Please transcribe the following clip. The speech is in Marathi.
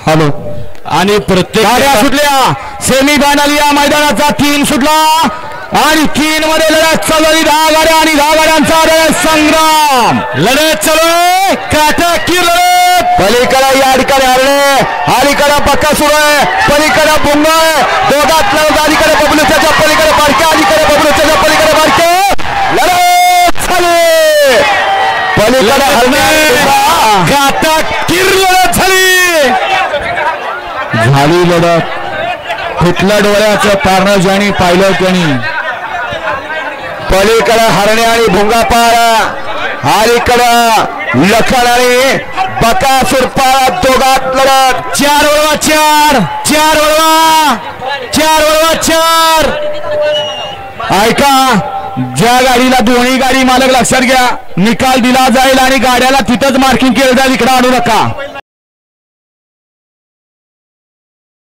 हॅलो आणि प्रत्येक गाड्या सुटल्या सेमी फायनल या मैदानाचा 3 सुटला आणि 3 मध्ये लढत चालू 10 गाड्या आणि 10 गाड्यांचा लढत संग्राम लढत चालू काटाकीर लढत पलीकडे या ठिकाणी हरणे अलीकडे पक्का सुरू आहे पलीकडे भुंग दोघात लढत अलीकडे बबलूच्या पलीकडे बारक्या अलीकडे बबलूच्या पलीकडे बारक्या लढत चालू पलीकडे हरणे काटाकीर लढत झाली लढत फुटल्या डोळ्याचं पारणं ज्यांनी पाहिलं त्यांनी पलीकडे हरणे आणि भुंगापार अलीकडं लखन आणि बकासूर पार दोघात लढत 4 ऐका ज्या गाडीला दोन्ही गाडी मालक लक्षात घ्या निकाल दिला जाईल आणि गाड्याला तिथंच मार्किंग केलं जाईल इकडे आणू नका